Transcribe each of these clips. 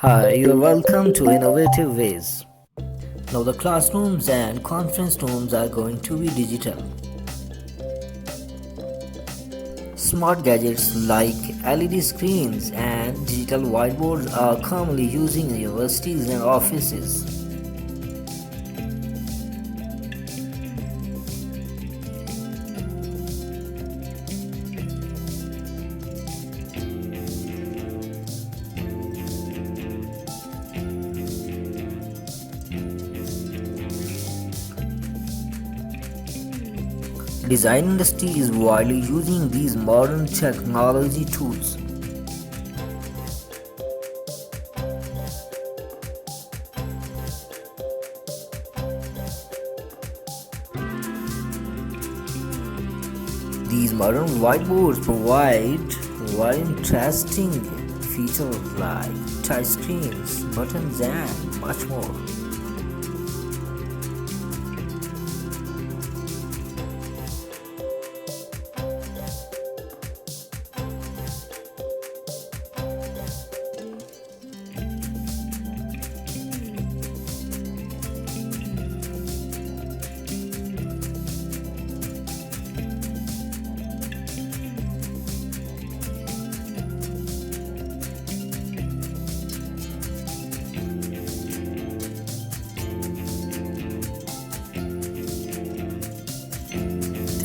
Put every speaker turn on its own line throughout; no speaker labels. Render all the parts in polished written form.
Hi, you are welcome to Innovative Ways. Now, the classrooms and conference rooms are going to be digital. Smart gadgets like LED screens and digital whiteboards are commonly used in universities and offices. Design industry is widely using these modern technology tools. These modern whiteboards provide very interesting features like touch screens, buttons, and much more.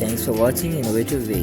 Thanks for watching Innovative Ways.